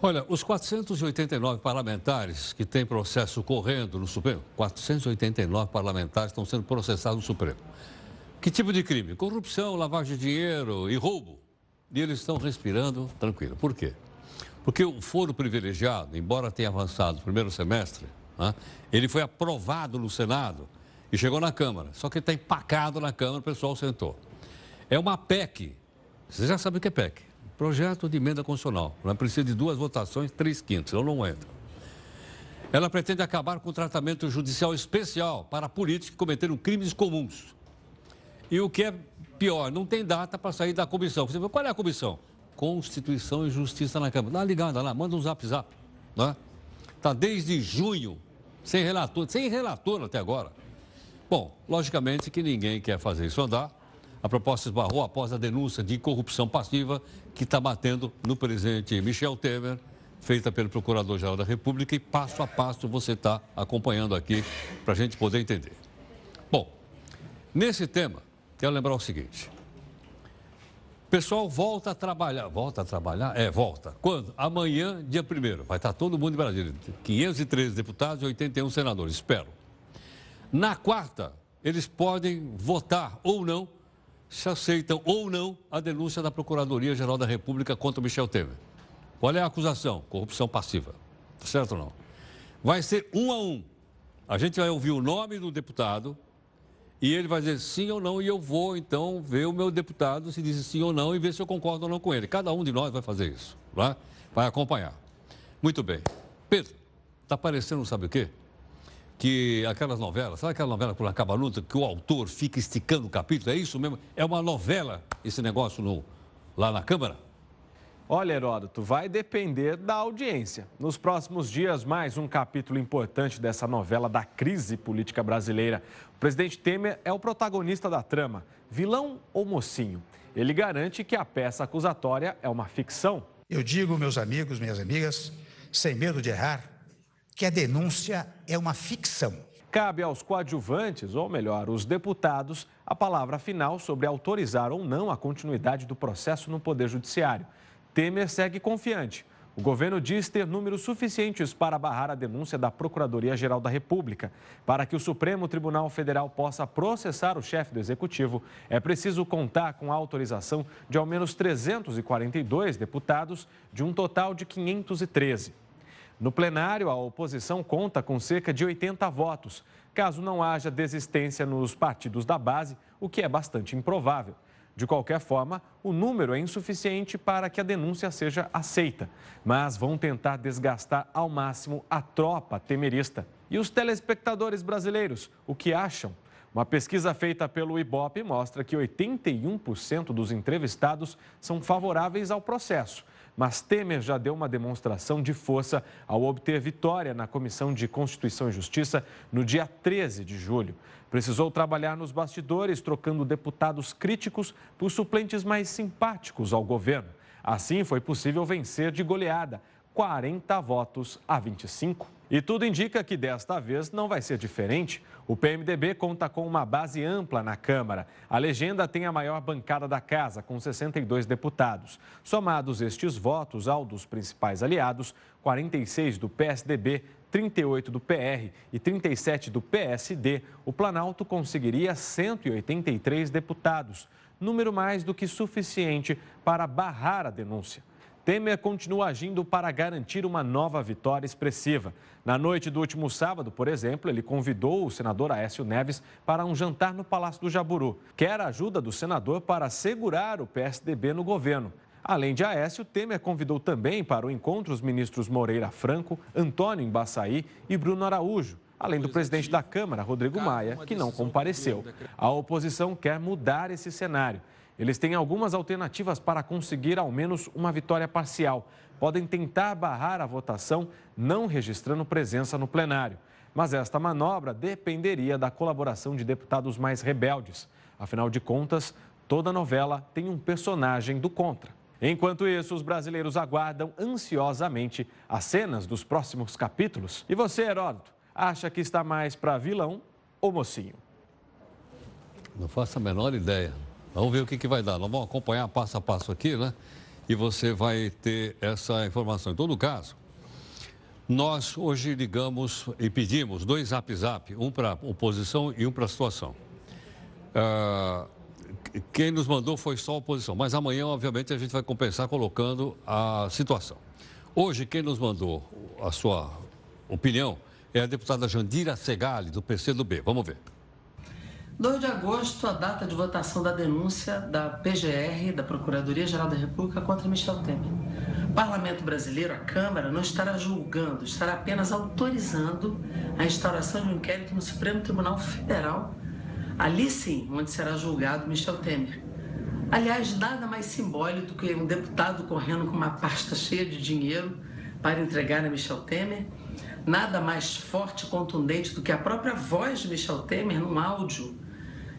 Olha, os 489 parlamentares que têm processo correndo no Supremo, 489 parlamentares estão sendo processados no Supremo. Que tipo de crime? Corrupção, lavagem de dinheiro e roubo. E eles estão respirando tranquilo. Por quê? Porque o foro privilegiado, embora tenha avançado no primeiro semestre, né, ele foi aprovado no Senado e chegou na Câmara. Só que está empacado na Câmara, o pessoal sentou. É uma PEC. Você já sabe o que é PEC. Projeto de emenda constitucional. Ela precisa de 2 votações, 3/5, senão não entra. Ela pretende acabar com o tratamento judicial especial para políticos que cometeram crimes comuns. E o que é pior, não tem data para sair da comissão. Você fala, qual é a comissão? Constituição e Justiça na Câmara. Dá uma ligada lá, manda um zap. Né? Está desde junho, sem relator até agora. Bom, logicamente que ninguém quer fazer isso andar. A proposta esbarrou após a denúncia de corrupção passiva que está batendo no presidente Michel Temer, feita pelo Procurador-Geral da República, e passo a passo você está acompanhando aqui para a gente poder entender. Bom, nesse tema, quero lembrar o seguinte. O pessoal volta a trabalhar. Volta a trabalhar? Volta. Quando? Amanhã, dia 1º. Vai estar todo mundo em Brasília. 513 deputados e 81 senadores. Espero. Na quarta, eles podem votar ou não, se aceitam ou não a denúncia da Procuradoria-Geral da República contra o Michel Temer. Qual é a acusação? Corrupção passiva. Certo ou não? Vai ser 1 a 1. A gente vai ouvir o nome do deputado e ele vai dizer sim ou não, e eu vou, então, ver o meu deputado se diz sim ou não e ver se eu concordo ou não com ele. Cada um de nós vai fazer isso, tá? Vai acompanhar. Muito bem. Pedro, está parecendo, sabe o quê? Que aquelas novelas, sabe aquela novela por acaba luta, que o autor fica esticando o capítulo? É isso mesmo? É uma novela esse negócio lá na Câmara? Olha, Heródoto, vai depender da audiência. Nos próximos dias, mais um capítulo importante dessa novela da crise política brasileira. O presidente Temer é o protagonista da trama, vilão ou mocinho. Ele garante que a peça acusatória é uma ficção. Eu digo, meus amigos, minhas amigas, sem medo de errar, que a denúncia é uma ficção. Cabe aos coadjuvantes, ou melhor, os deputados, a palavra final sobre autorizar ou não a continuidade do processo no Poder Judiciário. Temer segue confiante. O governo diz ter números suficientes para barrar a denúncia da Procuradoria-Geral da República. Para que o Supremo Tribunal Federal possa processar o chefe do Executivo, é preciso contar com a autorização de ao menos 342 deputados, de um total de 513. No plenário, a oposição conta com cerca de 80 votos, caso não haja desistência nos partidos da base, o que é bastante improvável. De qualquer forma, o número é insuficiente para que a denúncia seja aceita, mas vão tentar desgastar ao máximo a tropa temerista. E os telespectadores brasileiros, o que acham? Uma pesquisa feita pelo Ibope mostra que 81% dos entrevistados são favoráveis ao processo. Mas Temer já deu uma demonstração de força ao obter vitória na Comissão de Constituição e Justiça no dia 13 de julho. Precisou trabalhar nos bastidores, trocando deputados críticos por suplentes mais simpáticos ao governo. Assim, foi possível vencer de goleada, 40 votos a 25. E tudo indica que desta vez não vai ser diferente. O PMDB conta com uma base ampla na Câmara. A legenda tem a maior bancada da casa, com 62 deputados. Somados estes votos ao dos principais aliados, 46 do PSDB, 38 do PR e 37 do PSD, o Planalto conseguiria 183 deputados, número mais do que suficiente para barrar a denúncia. Temer continua agindo para garantir uma nova vitória expressiva. Na noite do último sábado, por exemplo, ele convidou o senador Aécio Neves para um jantar no Palácio do Jaburu. Quer a ajuda do senador para segurar o PSDB no governo. Além de Aécio, Temer convidou também para o encontro os ministros Moreira Franco, Antônio Embaçaí e Bruno Araújo, além do presidente da Câmara, Rodrigo Maia, que não compareceu. A oposição quer mudar esse cenário. Eles têm algumas alternativas para conseguir ao menos uma vitória parcial. Podem tentar barrar a votação, não registrando presença no plenário. Mas esta manobra dependeria da colaboração de deputados mais rebeldes. Afinal de contas, toda novela tem um personagem do contra. Enquanto isso, os brasileiros aguardam ansiosamente as cenas dos próximos capítulos. E você, Heródoto, acha que está mais para vilão ou mocinho? Não faço a menor ideia. Vamos ver o que vai dar. Nós vamos acompanhar passo a passo aqui, né? e você vai ter essa informação. Em todo caso, nós hoje ligamos e pedimos 2 zap, um para oposição e um para a situação. Quem nos mandou foi só a oposição, mas amanhã, obviamente, a gente vai compensar colocando a situação. Hoje, quem nos mandou a sua opinião é a deputada Jandira Segali, do PCdoB. Vamos ver. 2 de agosto, a data de votação da denúncia da PGR, da Procuradoria-Geral da República, contra Michel Temer. O Parlamento Brasileiro, a Câmara, não estará julgando, estará apenas autorizando a instauração de um inquérito no Supremo Tribunal Federal, ali sim, onde será julgado Michel Temer. Aliás, nada mais simbólico do que um deputado correndo com uma pasta cheia de dinheiro para entregar a Michel Temer. Nada mais forte e contundente do que a própria voz de Michel Temer num áudio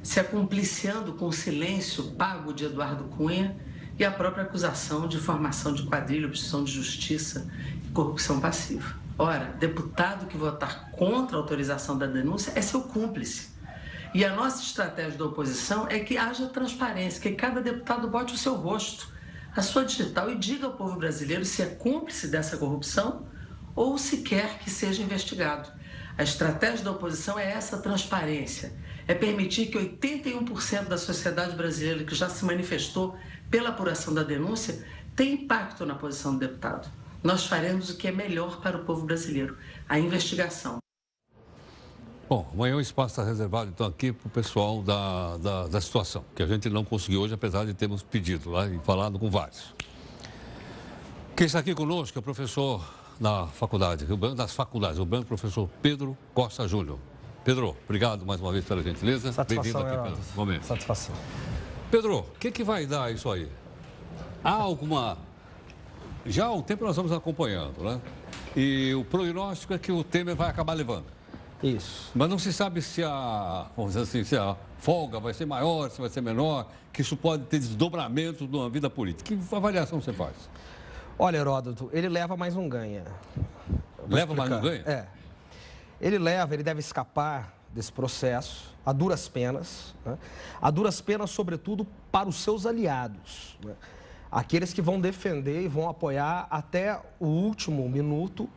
se acumpliciando com o silêncio pago de Eduardo Cunha e a própria acusação de formação de quadrilha, obstrução de justiça e corrupção passiva. Ora, deputado que votar contra a autorização da denúncia é seu cúmplice. E a nossa estratégia da oposição é que haja transparência, que cada deputado bote o seu rosto, a sua digital e diga ao povo brasileiro se é cúmplice dessa corrupção ou se quer que seja investigado. A estratégia da oposição é essa transparência, é permitir que 81% da sociedade brasileira que já se manifestou pela apuração da denúncia tenha impacto na posição do deputado. Nós faremos o que é melhor para o povo brasileiro, a investigação. Bom, amanhã o espaço está reservado, então, aqui para o pessoal da situação, que a gente não conseguiu hoje, apesar de termos pedido lá e falado com vários. Quem está aqui conosco é o professor da faculdade, das faculdades, o branco professor Pedro Costa Júnior. Pedro, obrigado mais uma vez pela gentileza. Satisfação, bem-vindo aqui pelo momento. Satisfação. Pedro, o que vai dar isso aí? Há alguma... Já há um tempo nós vamos acompanhando, né? E o prognóstico é que o Temer vai acabar levando. Isso. Mas não se sabe se vamos dizer assim, se a folga vai ser maior, se vai ser menor, que isso pode ter desdobramentos numa vida política. Que avaliação você faz? Olha, Heródoto, ele leva, mas não ganha. Leva, mas não ganha? É. Ele deve escapar desse processo a duras penas, né? A duras penas, sobretudo, para os seus aliados, né? Aqueles que vão defender e vão apoiar até o último minuto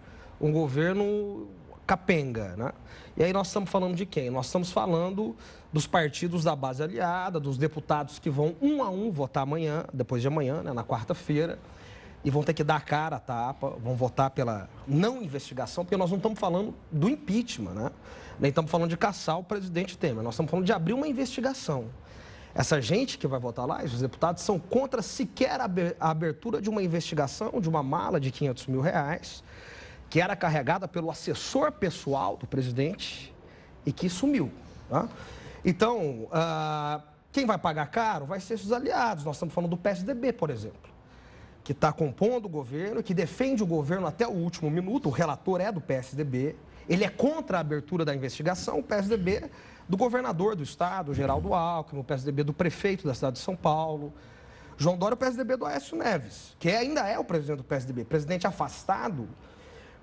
um governo capenga, né? E aí nós estamos falando de quem? Nós estamos falando dos partidos da base aliada, dos deputados que vão um a um votar amanhã, depois de amanhã, né, na quarta-feira, e vão ter que dar a cara a tapa, vão votar pela não investigação, porque nós não estamos falando do impeachment, né? Nem estamos falando de caçar o presidente Temer, nós estamos falando de abrir uma investigação. Essa gente que vai votar lá, os deputados, são contra sequer a abertura de uma investigação, de uma mala de R$500 mil, que era carregada pelo assessor pessoal do presidente e que sumiu, tá? Então, quem vai pagar caro vai ser esses aliados. Nós estamos falando do PSDB, por exemplo, que está compondo o governo, que defende o governo até o último minuto. O relator é do PSDB, ele é contra a abertura da investigação. O PSDB do governador do estado, Geraldo Alckmin, o PSDB do prefeito da cidade de São Paulo, João Dória, o PSDB do Aécio Neves, que ainda é o presidente do PSDB, presidente afastado,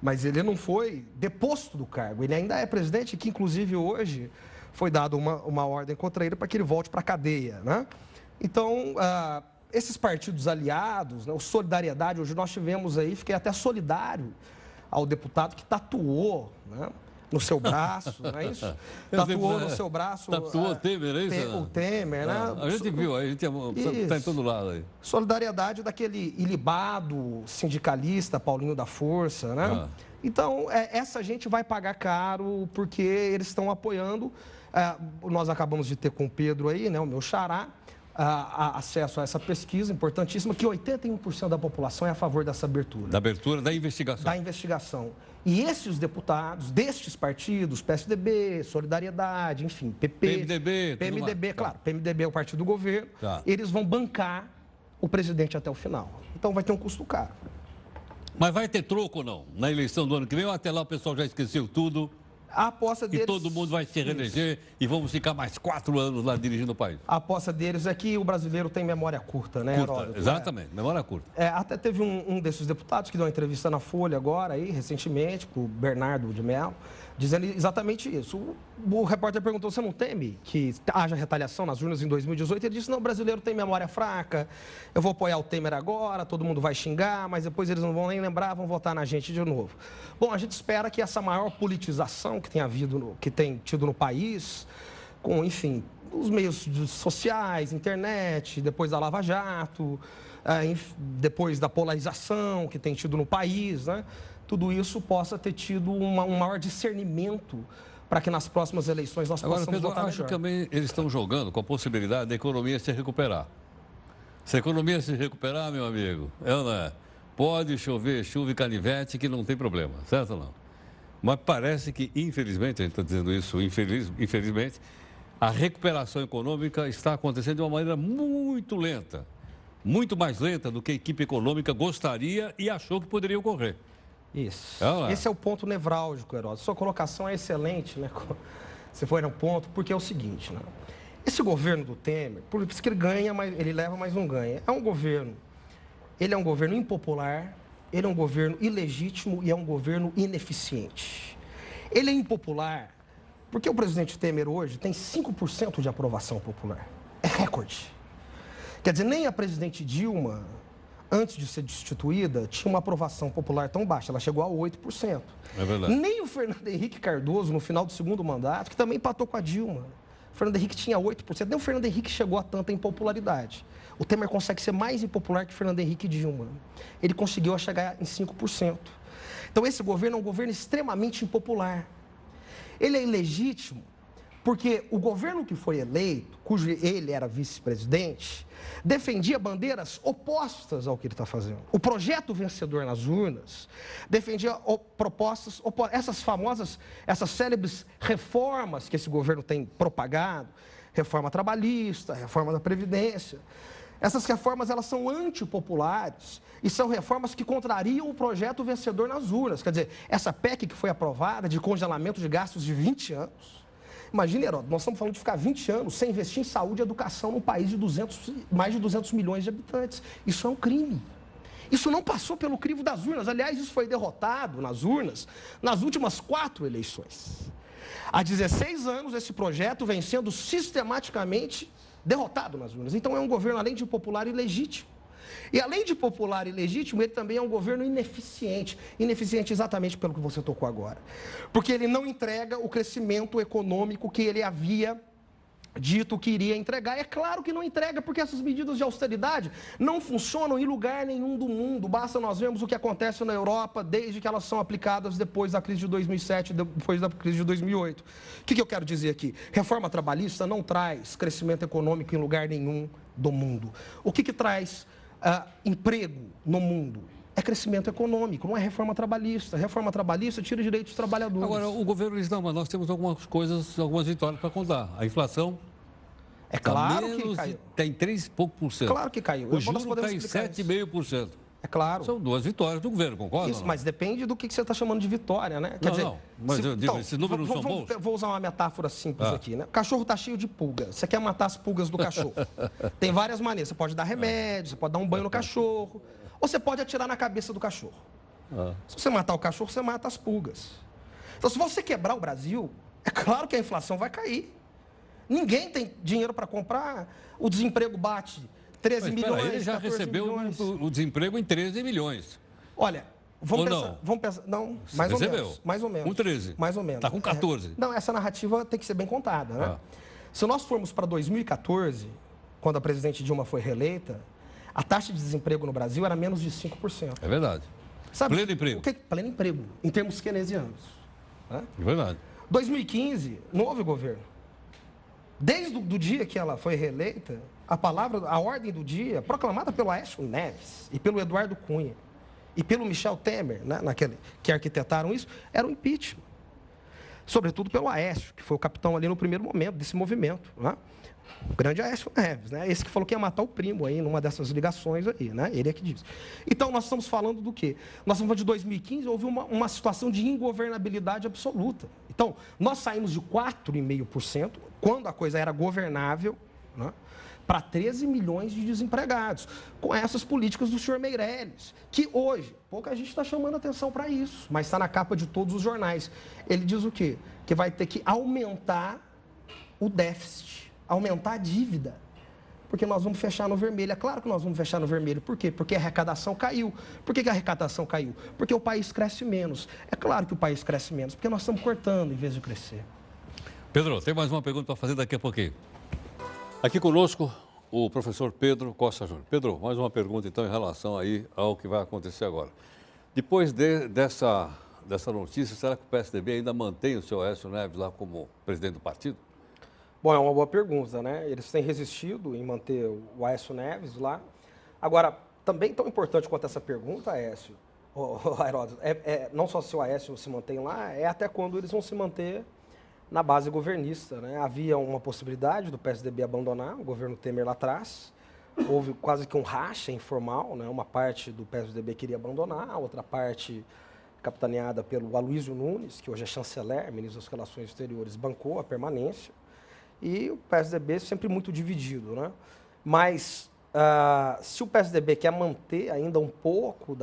mas ele não foi deposto do cargo, ele ainda é presidente, que inclusive hoje foi dada uma ordem contra ele para que ele volte para a cadeia, né? Então, esses partidos aliados, né, o Solidariedade, hoje nós tivemos aí, fiquei até solidário ao deputado que tatuou, né, no seu braço, não é isso? Tatuou no seu braço... Tatuou o Temer, é isso? O Temer, né? A gente viu, a gente está em todo lado aí. Solidariedade daquele ilibado sindicalista, Paulinho da Força, né? Então, essa gente vai pagar caro porque eles estão apoiando. Nós acabamos de ter com o Pedro aí, né, o meu xará, acesso a essa pesquisa importantíssima, que 81% da população é a favor dessa abertura. Da abertura da investigação. Da investigação. E esses deputados destes partidos, PSDB, Solidariedade, enfim, PP... PMDB, claro, PMDB é o partido do governo, eles vão bancar o presidente até o final. Então vai ter um custo caro. Mas vai ter troco ou não? Na eleição do ano que vem ou até lá o pessoal já esqueceu tudo? A aposta deles... E todo mundo vai se reeleger e vamos ficar mais 4 anos lá dirigindo o país. A aposta deles é que o brasileiro tem memória curta, né, Heródoto? Exatamente, memória curta. Até teve um desses deputados que deu uma entrevista na Folha agora, aí, recentemente, para o Bernardo de Mello, dizendo exatamente isso. O repórter perguntou, você não teme que haja retaliação nas urnas em 2018? Ele disse, não, o brasileiro tem memória fraca, eu vou apoiar o Temer agora, todo mundo vai xingar, mas depois eles não vão nem lembrar, vão votar na gente de novo. Bom, a gente espera que essa maior politização que tem tido no país, com, enfim, os meios sociais, internet, depois da Lava Jato, depois da polarização que tem tido no país, né? Tudo isso possa ter tido um maior discernimento para que nas próximas eleições nós possamos votar melhor. Agora, Pedro, acho que também eles estão jogando com a possibilidade da economia se recuperar. Se a economia se recuperar, meu amigo, pode chover chuva e canivete que não tem problema, certo ou não? Mas parece que, infelizmente, a gente está dizendo isso, infelizmente, a recuperação econômica está acontecendo de uma maneira muito lenta. Muito mais lenta do que a equipe econômica gostaria e achou que poderia ocorrer. Isso. Esse é o ponto nevrálgico, Heródoto. Sua colocação é excelente, né? Você foi no ponto, porque é o seguinte, né? Esse governo do Temer, por isso que ele ganha, mas ele leva, mas não ganha. Ele é um governo impopular, ele é um governo ilegítimo e é um governo ineficiente. Ele é impopular porque o presidente Temer hoje tem 5% de aprovação popular. É recorde. Quer dizer, nem a presidente Dilma, antes de ser destituída, tinha uma aprovação popular tão baixa. Ela chegou a 8%. É verdade. Nem o Fernando Henrique Cardoso, no final do segundo mandato, que também empatou com a Dilma. O Fernando Henrique tinha 8%. Nem o Fernando Henrique chegou a tanta impopularidade. O Temer consegue ser mais impopular que Fernando Henrique e Dilma. Ele conseguiu chegar em 5%. Então, esse governo é um governo extremamente impopular. Ele é ilegítimo porque o governo que foi eleito, cujo ele era vice-presidente, defendia bandeiras opostas ao que ele está fazendo. O projeto vencedor nas urnas defendia propostas, essas célebres reformas que esse governo tem propagado, reforma trabalhista, reforma da Previdência. Essas reformas, elas são antipopulares e são reformas que contrariam o projeto vencedor nas urnas. Quer dizer, essa PEC que foi aprovada de congelamento de gastos de 20 anos, imagina, Heródoto, nós estamos falando de ficar 20 anos sem investir em saúde e educação num país de mais de 200 milhões de habitantes. Isso é um crime. Isso não passou pelo crivo das urnas. Aliás, isso foi derrotado nas urnas nas últimas 4 eleições. Há 16 anos, esse projeto vem sendo sistematicamente derrotado nas urnas. Então, é um governo, além de impopular, ilegítimo. E, além de popular e legítimo, ele também é um governo ineficiente. Ineficiente exatamente pelo que você tocou agora. Porque ele não entrega o crescimento econômico que ele havia dito que iria entregar. É claro que não entrega, porque essas medidas de austeridade não funcionam em lugar nenhum do mundo. Basta nós vermos o que acontece na Europa desde que elas são aplicadas depois da crise de 2007, depois da crise de 2008. O que eu quero dizer aqui? Reforma trabalhista não traz crescimento econômico em lugar nenhum do mundo. O que traz emprego no mundo? É crescimento econômico, não é reforma trabalhista. Reforma trabalhista tira direitos dos trabalhadores. Agora, o governo diz, não, mas nós temos algumas vitórias para contar. A inflação... É claro que caiu. Tem 3 e pouco por cento. Claro que caiu. O juro está em 7,5%. É claro. São 2 vitórias do governo, concorda? Isso, mas depende do que você está chamando de vitória, né? Quer dizer, mas eu digo, esses números não são bons. Vou usar uma metáfora simples aqui, né? O cachorro está cheio de pulga. Você quer matar as pulgas do cachorro. Tem várias maneiras. Você pode dar remédio, você pode dar um banho no cachorro, ou você pode atirar na cabeça do cachorro. Se você matar o cachorro, você mata as pulgas. Então, se você quebrar o Brasil, é claro que a inflação vai cair. Ninguém tem dinheiro para comprar, o desemprego bate 13 milhões, ele já recebeu o desemprego em 13 milhões. Olha, vamos pensar, não, mais ou menos. Mais ou menos. Com 13. Mais ou menos. Está com 14. Não, essa narrativa tem que ser bem contada, né? Se nós formos para 2014, quando a presidente Dilma foi reeleita, a taxa de desemprego no Brasil era menos de 5%. É verdade. Sabe, pleno emprego. Pleno emprego, em termos keynesianos. Né? É verdade. 2015, não houve governo. Desde o dia que ela foi reeleita, a ordem do dia, proclamada pelo Aécio Neves e pelo Eduardo Cunha e pelo Michel Temer, né, que arquitetaram isso, era o impeachment. sobretudo pelo Aécio, que foi o capitão ali no primeiro momento desse movimento, né? O grande Aécio Neves, né? Esse que falou que ia matar o primo aí, numa dessas ligações aí, né? Ele é que disse. Então, nós estamos falando do quê? Nós estamos falando de 2015, houve uma situação de ingovernabilidade absoluta. Então, nós saímos de 4,5%, quando a coisa era governável, né? Para 13 milhões de desempregados, com essas políticas do senhor Meirelles, que hoje, pouca gente está chamando atenção para isso, mas está na capa de todos os jornais. Ele diz o quê? Que vai ter que aumentar o déficit, aumentar a dívida, porque nós vamos fechar no vermelho. É claro que nós vamos fechar no vermelho. Por quê? Porque a arrecadação caiu. Por que a arrecadação caiu? Porque o país cresce menos. É claro que o país cresce menos, porque nós estamos cortando em vez de crescer. Pedro, tem mais uma pergunta para fazer daqui a pouquinho. Aqui conosco o professor Pedro Costa Júnior. Pedro, mais uma pergunta então em relação aí ao que vai acontecer agora. Depois dessa notícia, será que o PSDB ainda mantém o seu Aécio Neves lá como presidente do partido? Bom, é uma boa pergunta, né? Eles têm resistido em manter o Aécio Neves lá. Agora, também tão importante quanto essa pergunta, Aécio, Heródoto, não só se o Aécio se mantém lá, é até quando eles vão se manter na base governista, né? Havia uma possibilidade do PSDB abandonar o governo Temer lá atrás. Houve quase que um racha informal, né? Uma parte do PSDB queria abandonar, a outra parte, capitaneada pelo Aloysio Nunes, que hoje é chanceler, ministro das Relações Exteriores, bancou a permanência. E o PSDB sempre muito dividido, né? Mas se o PSDB quer manter ainda um pouco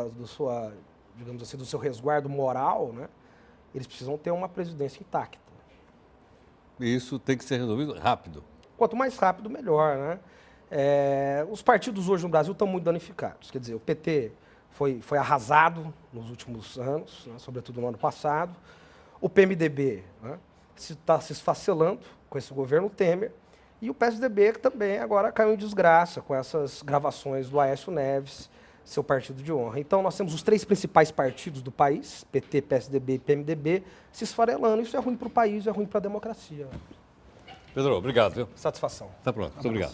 digamos assim, do seu resguardo moral, né? Eles precisam ter uma presidência intacta. E isso tem que ser resolvido rápido. Quanto mais rápido, melhor, né? Os partidos hoje no Brasil estão muito danificados. Quer dizer, o PT foi arrasado nos últimos anos, né? Sobretudo no ano passado. O PMDB, né? Está se esfacelando com esse governo Temer. E o PSDB que também agora caiu em desgraça com essas gravações do Aécio Neves, seu partido de honra. Então, nós temos os 3 principais partidos do país, PT, PSDB e PMDB, se esfarelando. Isso é ruim para o país, é ruim para a democracia. Pedro, obrigado, viu? Satisfação. Tá pronto. Muito obrigado.